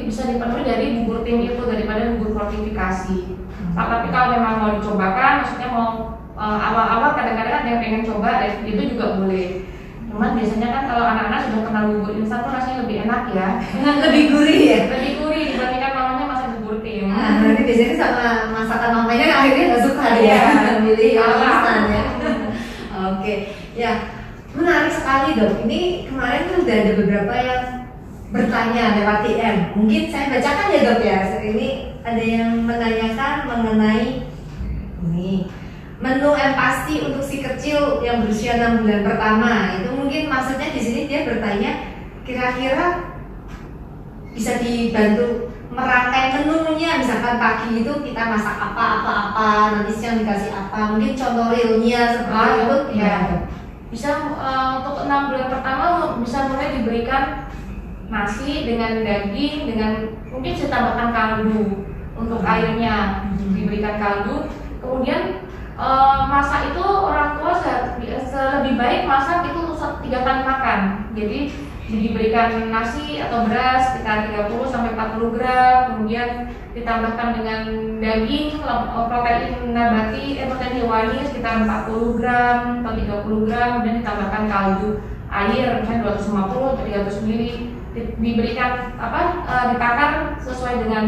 Speaker 2: bisa dipenuhi dari bubur tim itu daripada bubur fortifikasi. Tapi kalau memang mau dicobakan, maksudnya mau awal-awal kadang-kadang ada yang pengen coba, itu juga boleh. Cuman biasanya kan kalau anak-anak sudah kenal bubur instan tuh rasanya lebih enak ya.
Speaker 1: Lebih gurih ya?
Speaker 2: Lebih gurih dibandingkan mamanya masak bubur tim.
Speaker 1: Nah, nanti biasanya sama masakan mamanya akhirnya nggak suka
Speaker 2: Iya.
Speaker 1: ya, milih yang
Speaker 2: Salah.
Speaker 1: instan ya. Oke, ya menarik sekali dok. Ini kemarin tuh udah ada beberapa yang bertanya lewat DM. Mungkin saya bacakan ya dok ya. Ini ada yang menanyakan mengenai ini menu empati untuk si kecil yang berusia 6 bulan pertama. Itu mungkin maksudnya di sini dia bertanya kira-kira bisa dibantu merangkai menunya, misalkan pagi itu kita masak apa, nanti siang dikasih apa, mungkin contoh realnya seperti itu
Speaker 2: ya. Bisa untuk 6 bulan pertama bisa mulai diberikan nasi dengan daging, dengan mungkin saya tambahkan kaldu untuk airnya, diberikan kaldu. Kemudian masak itu orang tua lebih baik masak itu untuk 3 kali makan. Jadi diberikan nasi atau beras sekitar 30-40 gram, kemudian ditambahkan dengan daging, protein nabati, protein hewani sekitar 40 gram atau 30 gram, kemudian ditambahkan kaldu air misalnya 250 atau 300 ml, diberikan ditakar sesuai dengan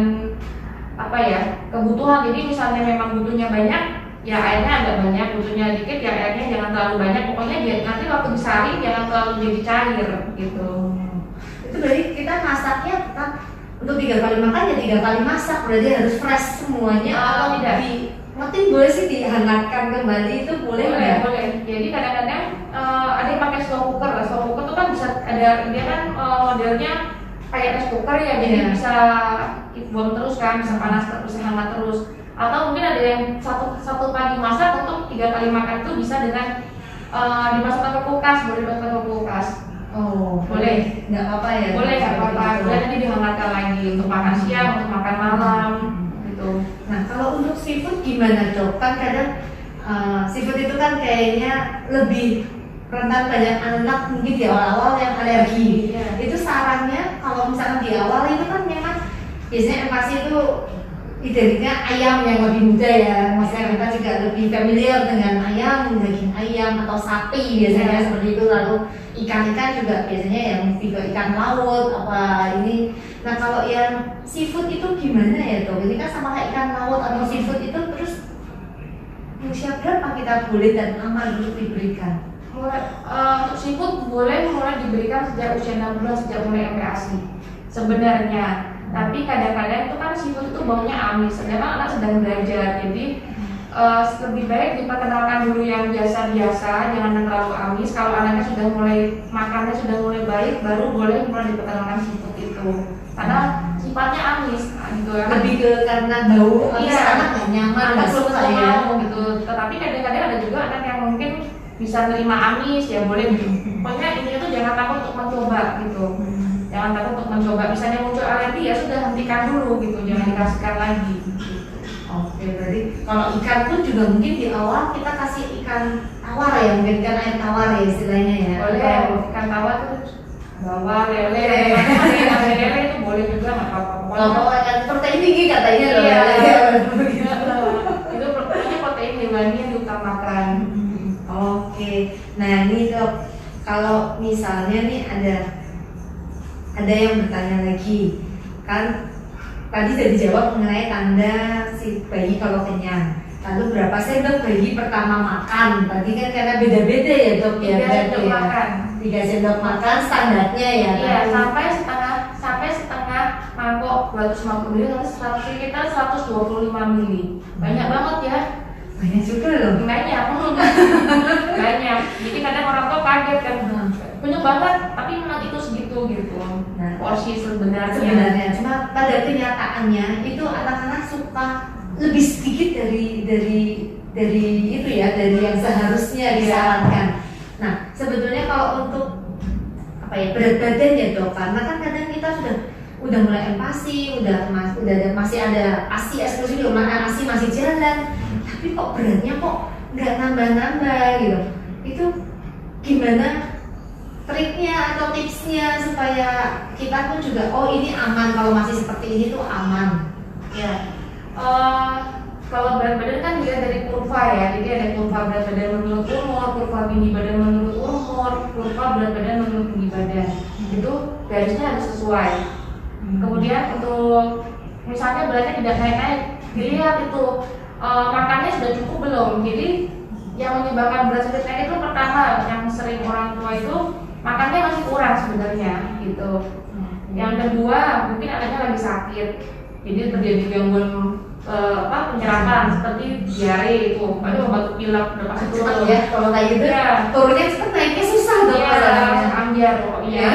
Speaker 2: kebutuhan. Jadi misalnya memang butuhnya banyak, ya airnya agak banyak, butuhnya dikit ya airnya jangan terlalu banyak. Pokoknya nanti waktu disaring jangan terlalu jadi cair gitu.
Speaker 1: Itu berarti kita masaknya tetap untuk 3 kali makan ya 3 kali masak, berarti harus fresh semuanya atau
Speaker 2: tidak?
Speaker 1: Mungkin boleh sih dihangatkan kembali, itu boleh nggak?
Speaker 2: Boleh. Jadi kadang-kadang ada yang pakai slow cooker. Slow cooker itu kan bisa ada, dia kan modelnya kayak rice cooker ya, jadi bisa bom terus kan, bisa panas terus, bisa hangat terus. Atau mungkin ada yang satu pagi masak untuk 3 kali makan itu bisa dengan dimasukkan ke kulkas, boleh dimasukkan ke kulkas.
Speaker 1: Oh,
Speaker 2: boleh.
Speaker 1: Nggak apa-apa ya?
Speaker 2: Boleh, nggak apa-apa. Boleh nanti dihangatkan lagi untuk makan siang, untuk makan malam, gitu.
Speaker 1: Nah, kalau untuk seafood gimana dok? Kan kadang seafood itu kan kayaknya lebih rentan banyak anak mungkin di awal-awal yang alergi.
Speaker 2: Iya.
Speaker 1: Itu sarannya kalau misalkan di awal itu kan memang biasanya empasi itu identiknya ayam yang lebih muda ya, maksudnya kita juga lebih familiar dengan ayam, daging ayam atau sapi biasanya seperti itu. Lalu ikan-ikan juga biasanya yang tipe ikan laut apa ini. Nah kalau yang seafood itu gimana ya dok? Ini kan sama kayak ikan laut atau seafood itu terus usia berapa kita boleh dan aman untuk diberikan?
Speaker 2: Untuk seafood boleh mulai diberikan sejak usia 6 bulan, sejak mulai MPASI sebenarnya. Tapi kadang-kadang itu kan seafood itu baunya amis, sedangkan anak sedang belajar. Jadi lebih baik diperkenalkan dulu yang biasa-biasa, jangan yang terlalu amis. Kalau anaknya sudah mulai makannya sudah mulai baik, baru boleh mulai diperkenalkan seafood itu. Karena sifatnya amis, gitu ya.
Speaker 1: Lebih ke karena bau,
Speaker 2: Iya,
Speaker 1: anak nggak nyaman, nggak suka ya.
Speaker 2: Gitu. Tetapi kadang-kadang ada juga anak yang mungkin bisa nerima amis, ya boleh. Pokoknya intinya tuh jangan takut untuk mencoba gitu. Jangan takut untuk mencoba. Misalnya muncul alergi ya sudah hentikan dulu gitu, jangan dikasihkan lagi.
Speaker 1: Oke, berarti kalau ikan pun juga mungkin di awal kita kasih ikan tawar ya, mungkin ikan air tawar ya istilahnya ya.
Speaker 2: Boleh, ikan tawar tuh bawah, lele, lele itu boleh juga nggak apa-apa.
Speaker 1: Kalau ikan protein tinggi katanya loh.
Speaker 2: Iya.
Speaker 1: Ya.
Speaker 2: Itu pokoknya protein hewani yang diutamakan.
Speaker 1: Oke, nah ini dok, kalau misalnya nih ada yang bertanya lagi, kan tadi sudah dijawab mengenai tanda si bayi kalau kenyang. Lalu berapa sendok bayi pertama makan? Tadi kan karena beda-beda ya dok ya.
Speaker 2: 3 sendok makan.
Speaker 1: 3 sendok makan standarnya ya.
Speaker 2: Iya, sampai setengah mangkok 250 ml, sekitar 125 ml. Banyak banget ya.
Speaker 1: Banyak juga loh.
Speaker 2: Banyak. Banyak. Jadi kadang orang tua kaget kan. Banyak banget, tapi memang itu segitu gitu.
Speaker 1: Nah,
Speaker 2: porsi sebenarnya.
Speaker 1: Cuma pada kenyataannya itu anak-anak suka lebih sedikit dari itu ya, dari yang seharusnya disarankan. Nah, sebetulnya kalau untuk berat badan ya dok, karena kan kadang kita sudah udah mulai empasi, masih ada ASI eksklusif, mana ASI masih jalan, tapi kok beratnya kok nggak nambah-nambah gitu. Itu gimana triknya atau tipsnya supaya kita pun juga ini aman, kalau masih seperti ini tuh aman?
Speaker 2: Ya, kalau berat badan kan dilihat dari kurva ya, jadi ada kurva berat badan menurut umur, kurva tinggi badan menurut umur, kurva berat badan menurut tinggi badan. Itu garisnya harus sesuai. Kemudian untuk misalnya beratnya tidak naik-naik, dilihat itu makannya sudah cukup belum. Jadi yang menyebabkan berat sudah naik itu pertama, yang sering orang tua itu makannya masih kurang sebenarnya gitu. Yang kedua, mungkin anaknya lagi sakit, jadi terjadi gangguan penyerapan seperti diare itu, ada batuk pilek udah pasti turun
Speaker 1: ya. Kalau kayak gitu ya, turunnya cepet, naiknya susah dong.
Speaker 2: Iya, ambiar pokoknya.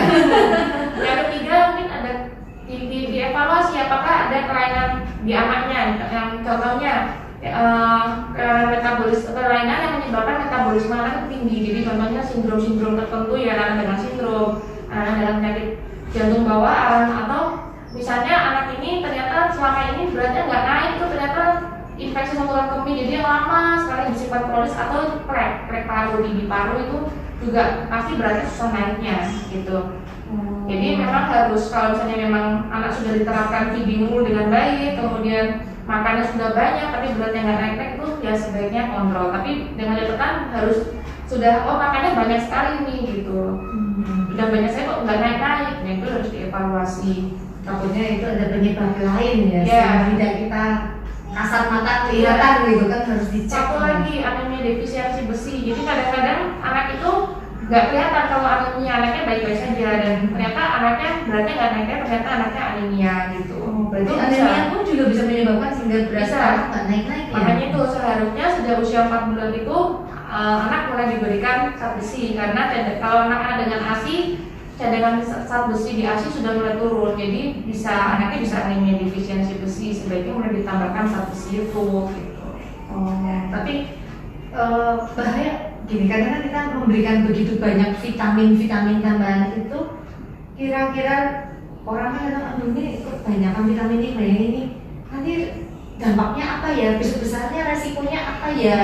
Speaker 2: Yang ketiga mungkin ada dievaluasi apakah ada kelainan di anaknya, yang contohnya kelainan yang menyebabkan metabolisme anak tinggi. Jadi contohnya sindrom tertentu ya, anak dengan sindrom, anak dengan penyakit jantung bawaan, atau misalnya anak ini ternyata selama ini beratnya nggak naik, itu ternyata infeksi saluran kemih, jadi yang lama sekali bersifat kronis, atau krek paru, di paru itu juga pasti beratnya susah naiknya gitu. Jadi memang harus, kalau misalnya memang anak sudah diterapkan feeding rule dengan baik, kemudian makannya sudah banyak tapi beratnya nggak naik-naik, itu ya sebaiknya kontrol. Tapi dengan catatan harus sudah makannya banyak sekali nih gitu, udah banyak saya kok nggak naik-naik, nah itu harus dievaluasi.
Speaker 1: Takutnya itu ada penyebab lain ya,
Speaker 2: Ya.
Speaker 1: tidak kita kasat mata kelihatan gitu kan, harus dicek.
Speaker 2: Satu lagi, anemia defisiensi besi. Jadi kadang-kadang anak itu nggak kelihatan kalau anaknya baik-baik saja, dan ternyata anaknya beratnya nggak naik, ternyata anaknya anemia gitu.
Speaker 1: Berarti
Speaker 2: Itu
Speaker 1: anemia pun juga bisa menyebabkan sehingga berat
Speaker 2: Bisa.
Speaker 1: nggak naik-naik ya.
Speaker 2: Makanya itu seharusnya sejak usia 4 bulan itu anak mulai diberikan zat besi, karena kalau anak-anak dengan ASI, cadangan zat besi di ASI sudah mulai turun, jadi anaknya bisa anemia defisiensi besi, sebaiknya mulai ditambahkan zat besi itu gitu.
Speaker 1: Tapi bahaya gini, karena kan kita memberikan begitu banyak vitamin tambahan itu, kira-kira orang kan kadang ini kebanyakan vitamin ini, nanti dampaknya apa ya, besar-besarnya resikonya apa ya?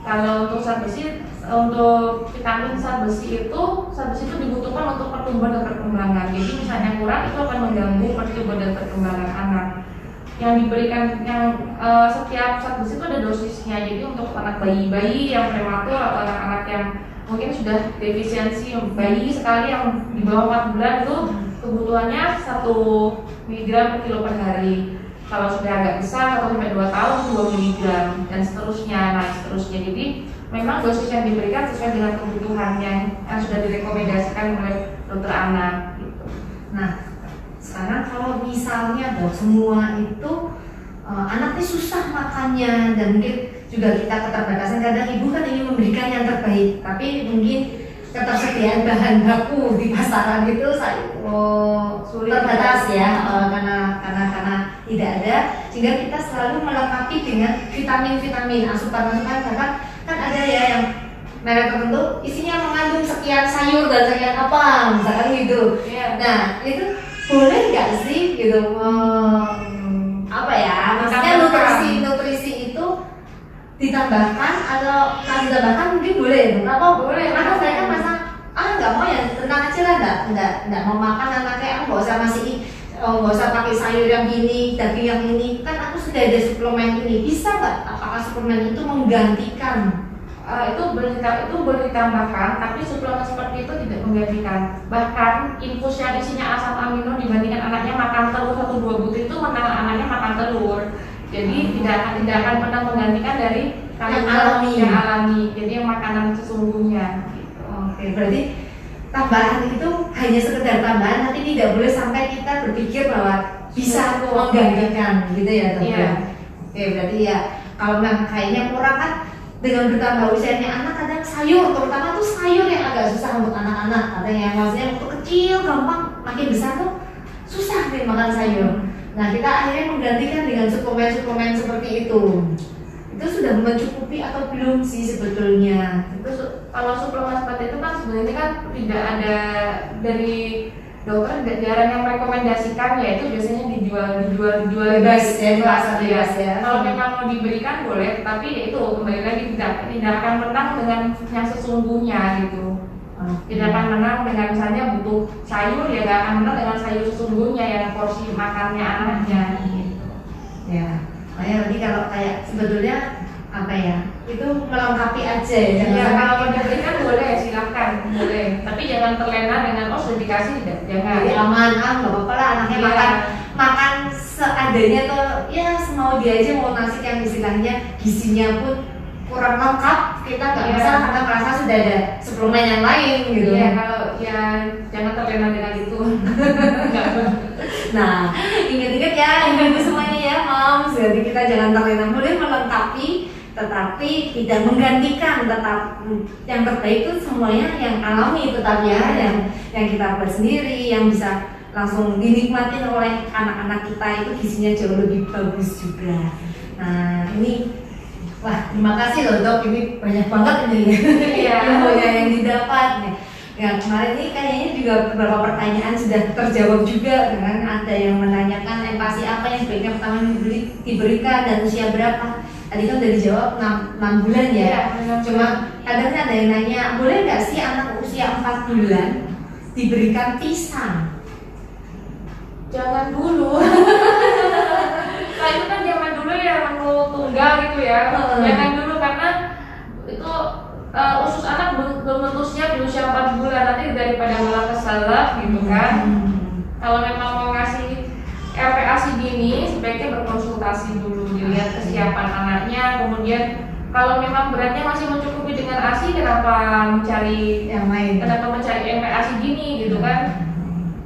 Speaker 2: Kalau untuk zat besi, untuk vitamin zat besi itu dibutuhkan untuk pertumbuhan dan perkembangan. Jadi misalnya kurang, itu akan mengganggu pertumbuhan dan perkembangan anak. Yang diberikan, setiap zat besi itu ada dosisnya. Jadi untuk anak bayi yang prematur atau anak-anak yang mungkin sudah defisiensi, bayi sekali yang di bawah 4 bulan itu kebutuhannya 1 mg per kilo per hari. Kalau sudah agak besar atau sampai 2 tahun 2 mg dan seterusnya, Jadi memang dosis yang diberikan sesuai dengan kebutuhannya yang sudah direkomendasikan oleh dokter anak gitu.
Speaker 1: Nah, sekarang kalau misalnya dok, semua itu anak ini susah makannya, dan mungkin juga kita keterbatasan, kadang ibu kan ingin memberikan yang terbaik, tapi mungkin ketersediaan bahan baku di pasaran itu
Speaker 2: Sulit
Speaker 1: terbatas ya, karena tidak ada, sehingga kita selalu melengkapi dengan vitamin asupan, bahkan kan ada ya yang merek tertentu isinya mengandung sekian sayur dan sekian apa, misalkan gitu.
Speaker 2: Yeah.
Speaker 1: Nah itu boleh nggak sih gitu, apa ya, maksudnya nutrisi itu ditambahkan atau nggak ditambahkan, mungkin boleh, kenapa?
Speaker 2: Boleh.
Speaker 1: Karena mereka masa nggak mau ya, tenang aja lah, nggak mau makan anaknya, nggak usah nggak usah pakai sayur yang ini, daging yang ini, kan aku sudah ada suplemen ini, bisa nggak? Apakah suplemen itu menggantikan?
Speaker 2: Itu boleh ditambahkan, tapi suplemen seperti itu tidak menggantikan. Bahkan infus yang isinya asam amino dibandingkan anaknya makan telur 1-2 butir, itu anaknya makan telur. Jadi tidak akan pernah menggantikan dari yang alami. Jadi yang makanan sesungguhnya. Gitu.
Speaker 1: Oke, berarti tambahan itu hanya sekedar tambahan, nanti tidak boleh sampai kita berpikir bahwa bisa menggantikan gitu ya dok.
Speaker 2: Iya.
Speaker 1: Oke, berarti ya kalau memang kayaknya kurang kan, dengan bertambah usianya anak, kadang sayur, terutama tuh sayur yang agak susah untuk anak-anak, katanya maksudnya waktu kecil gampang, makin besar tuh susah nih makan sayur. Nah kita akhirnya menggantikan dengan suplemen seperti itu sudah mencukupi atau belum sih sebetulnya?
Speaker 2: Itu kalau suplemen seperti itu kan sebenarnya kan tidak ada dokter jarang yang merekomendasikan ya, itu biasanya dijual
Speaker 1: Bebas ya, merasa bebas ya.
Speaker 2: Kalau memang mau diberikan boleh, tapi ya itu kembali lagi tidak akan menang dengan yang sesungguhnya gitu. Tidak akan menang dengan misalnya butuh sayur, ya nggak akan menang dengan sayur sesungguhnya yang porsi makannya anaknya gitu.
Speaker 1: Ya, makanya nanti kalau kayak sebetulnya apa ya, itu melengkapi aja ya.
Speaker 2: Ya kalau mau diberikan boleh, silakan boleh. Tapi jangan terlena dengan oh sudah dikasih, jangan.
Speaker 1: Jadi aman, nggak apa-apa lah anaknya makan seadanya tuh ya semau dia aja, mau nasi yang istilahnya gizinya pun kurang lengkap, kita nggak masalah karena merasa sudah ada suplemen yang lain gitu.
Speaker 2: Iya, kalau ya jangan terlena dengan itu.
Speaker 1: Nah, ingat-ingat ya ibu-ibu semuanya ya, moms, jadi kita jangan terlena, boleh melengkapi tetapi tidak menggantikan, tetap yang terbaik itu semuanya yang alami tetap ya, yang kita buat sendiri, yang bisa langsung dinikmatin oleh anak-anak kita, itu gizinya jauh lebih bagus juga. Nah ini, wah terima kasih loh dok, ini banyak banget ini ilmunya yang didapat nih. Ya kemarin ini kayaknya juga beberapa pertanyaan sudah terjawab juga, dengan ada yang menanyakan empati apa yang sebaiknya pertama diberikan dan usia berapa. Tadi kan udah dijawab 6 bulan ya. Cuma kadang ada yang nanya, boleh nggak sih anak usia 4 bulan diberikan pisang?
Speaker 2: Jangan dulu. Nah itu kan zaman dulu ya, menu tunggal gitu ya. Jangan dulu karena itu usus anak belum tentu siap di usia 4 bulan, nanti daripada malah keselak gitu kan. Kalau memang mau ngasih RPASI dini, sebaiknya berkonsultasi dulu, dilihat kesiapan anaknya. Kemudian kalau memang beratnya masih mencukupi dengan ASI, kenapa mencari
Speaker 1: yang lain?
Speaker 2: Kenapa mencari RPASI dini gitu kan?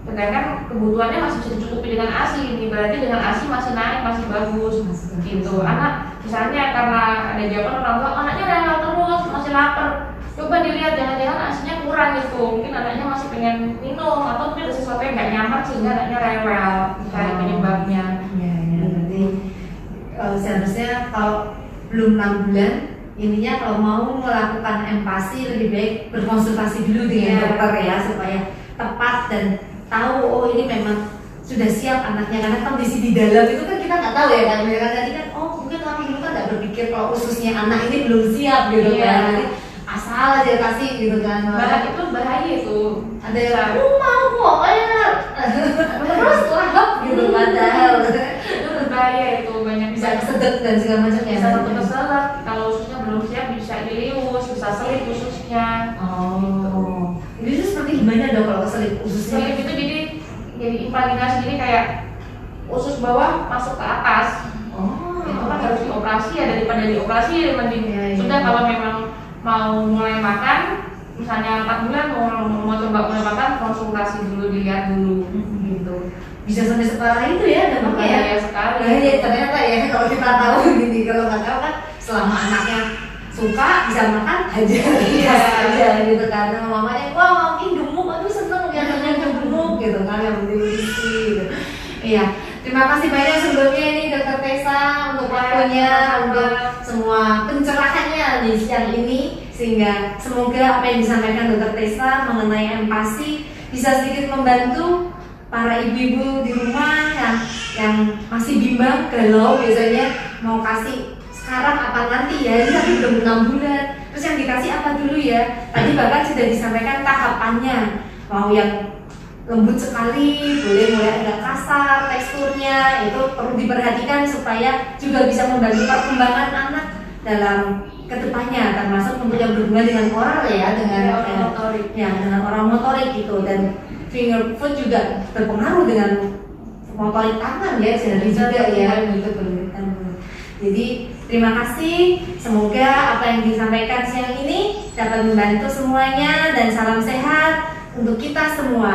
Speaker 2: Sedangkan kebutuhannya masih bisa dicukupi dengan ASI, ini berarti dengan ASI masih naik, masih bagus gitu. Anak misalnya karena ada jawaban orang tua, anaknya rewel terus, masih lapar, coba dilihat jangan-jangan ASI-nya kurang gitu, mungkin anaknya masih pengen minum atau mungkin ada sesuatu yang nggak nyaman sehingga anaknya rewel, cari penyebabnya.
Speaker 1: Ya, berarti seharusnya kalau belum 6 bulan, intinya kalau mau melakukan empati lebih baik berkonsultasi dulu dengan dokter ya, supaya tepat dan tahu oh ini memang sudah siap anaknya, karena kondisi di dalam itu kan kita nggak tahu ya kan, tadi kan oh mungkin kami dulu kan nggak berpikir kalau ususnya anak ini belum siap gitu kan, nanti asal aja kasih gitu kan.
Speaker 2: Itu bahaya itu.
Speaker 1: Ada yang mau kok terus lahap gitu, padahal
Speaker 2: itu berbahaya, itu banyak
Speaker 1: bisa kesedek dan segala macam ya.
Speaker 2: Bisa satu keselak, kalau ususnya belum siap bisa dilius, bisa selip ususnya.
Speaker 1: Oh, itu seperti gimana dok kalau keselip ususnya?
Speaker 2: Selip itu jadi impregnasi, jadi kayak usus bawah masuk ke atas.
Speaker 1: Oh,
Speaker 2: itu kan harus dioperasi ya, daripada dioperasi ya mending sudah kalau memang mau mulai makan, misalnya 4 bulan mau coba mulai makan, konsultasi dulu, dilihat dulu gitu.
Speaker 1: Bisa sampai separah itu ya dampaknya
Speaker 2: ya sekali.
Speaker 1: Ya, ternyata ya kalau kita tahu gini, kalau nggak tahu kan selama anaknya suka bisa makan aja, aja gitu kan. Sama mamanya, wah mau ini gemuk, aduh seneng ya anaknya gemuk gitu kan, yang penting isi gitu. Iya, terima kasih banyak sebelumnya ini Dr. Tessa untuk waktunya, untuk semua pencerahannya di siang ini, sehingga semoga apa yang disampaikan Dr. Tessa mengenai empati bisa sedikit membantu para ibu-ibu di rumah yang masih bimbang, galau biasanya mau kasih sekarang apa nanti ya, ini tapi belum 6 bulan, terus yang dikasih apa dulu ya. Tadi bahkan sudah disampaikan tahapannya, mau yang lembut sekali, boleh mulai agak kasar teksturnya, itu perlu diperhatikan supaya juga bisa membantu perkembangan anak dalam kedepannya, termasuk untuk yang berhubungan dengan oral ya, dengan motorik ya, dengan orang motorik gitu, dan finger food juga berpengaruh dengan motorik tangan ya, jadi juga ya gitu. Jadi terima kasih, semoga apa yang disampaikan siang ini dapat membantu semuanya, dan salam sehat untuk kita semua.